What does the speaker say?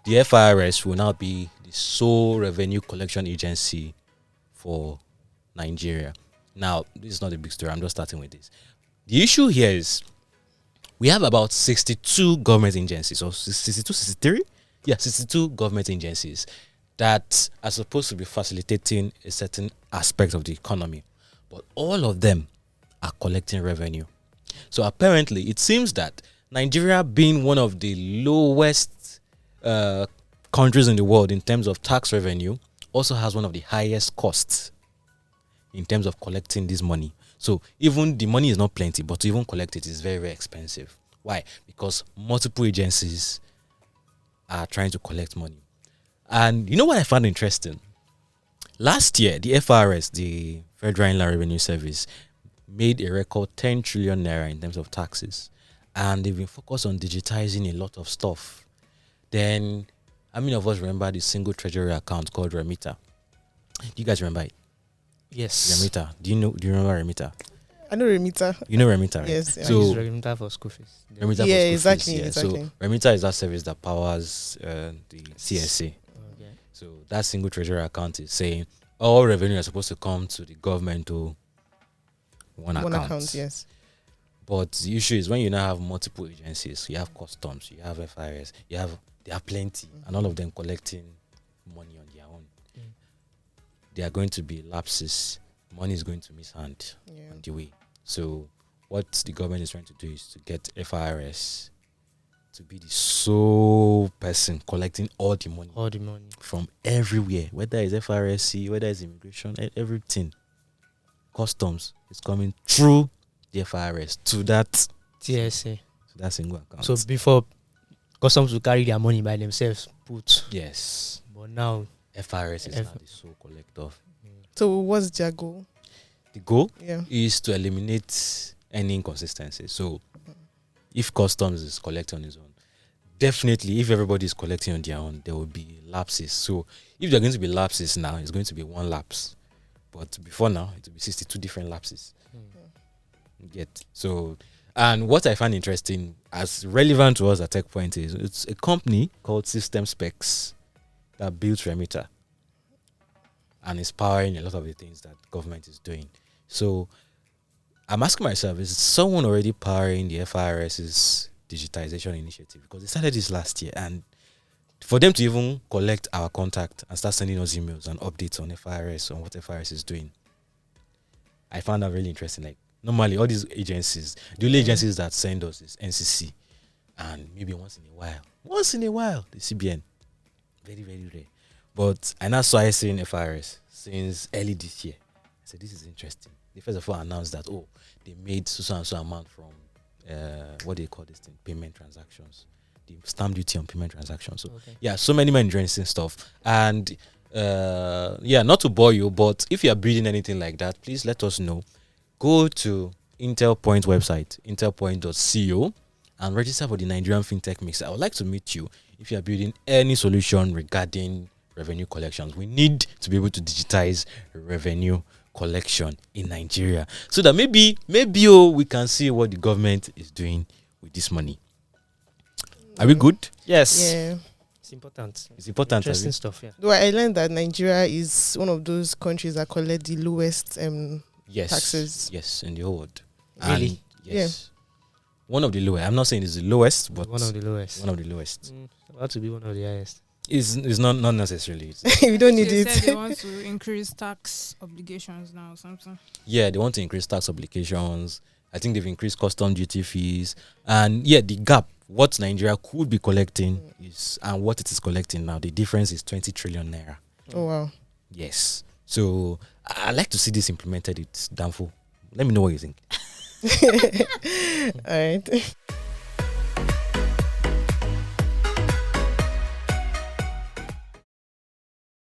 the FIRS will now be the sole revenue collection agency for Nigeria. Now, this is not a big story. I'm just starting with this. The issue here is we have about 62 government agencies, or 62, 63? Yeah, 62 government agencies that are supposed to be facilitating a certain aspect of the economy. But all of them are collecting revenue. So apparently, it seems that Nigeria, being one of the lowest countries in the world in terms of tax revenue, also has one of the highest costs in terms of collecting this money. So even the money is not plenty, but to even collect it is very, very expensive. Why? Because multiple agencies are trying to collect money. And you know what I found interesting? Last year, the FIRS, the Federal Inland Revenue Service, made a record 10 trillion naira in terms of taxes. And they've been focused on digitizing a lot of stuff. Then, how many of us remember the single treasury account called Remita? Do you guys remember it? Yes. Remita. Do you remember Remita? I know Remita. You know Remita, right? Yes. Yeah. I So use Remita for school fees. Remita Yeah, for school exactly, fees, yeah. exactly. So Remita is that service that powers the CSA. Okay. So that single treasury account is saying all revenue is supposed to come to the government to one account. Yes. But the issue is when you now have multiple agencies, you have customs, you have FIRS, they are plenty, and all of them collecting money on their own. There are going to be lapses. Money is going to miss hand on the way. So what the government is trying to do is to get FIRS to be the sole person collecting all the money from everywhere, whether it's FRSC, whether it's immigration, everything. Customs is coming through the FIRS to that TSA. to that single account. So before, customs will carry their money by themselves, yes, but now FIRS is now the sole collector. So what's their goal? The goal Yeah. is to eliminate any inconsistency. So if customs is collecting on its own, definitely if everybody is collecting on their own, there will be lapses. So if there are going to be lapses now, it's going to be one lapse. But before now, it will be 62 different lapses. Get so, and what I find interesting, as relevant to us at Tech Point, is it's a company called System Specs that built Remita and is powering a lot of the things that government is doing. So I'm asking myself, is someone already powering the FIRS's digitization initiative? Because they started this last year, and for them to even collect our contact and start sending us emails and updates on FIRS, on what FIRS is doing, I found that really interesting. Like, normally all these agencies, the only agencies that send us is NCC, and maybe once in a while the CBN. Very, very rare. But I now saw I saying FIRS since early this year. I said, this is interesting. They first of all announced that, they made so and so amount from what they call this thing, payment transactions, the stamp duty on payment transactions. So so many more interesting stuff. And not to bore you, but if you are breeding anything like that, please let us know. Go to Intel Point website, intelpoint.co, and register for the Nigerian FinTech Mix. I would like to meet you if you are building any solution regarding revenue collections. We need to be able to digitize revenue collection in Nigeria so that maybe we can see what the government is doing with this money. Are we good? yes, Yeah. it's important. It's important. Interesting stuff. Yeah. Though I learned that Nigeria is one of those countries that collect the lowest Yes. taxes. Yes, in the whole world. Really? And yes. One of the lowest. I'm not saying it's the lowest, but One of the lowest. One of the lowest. About to be one of the highest. Is not necessarily. We don't need They said they it. want to increase tax obligations now or something. Yeah, they want to increase tax obligations. I think they've increased custom duty fees. And the gap, what Nigeria could be collecting is, and what it is collecting now, the difference is 20 trillion naira. Oh wow. Yes. So I'd like to see this implemented. It's Danfo. Let me know what you think. All right.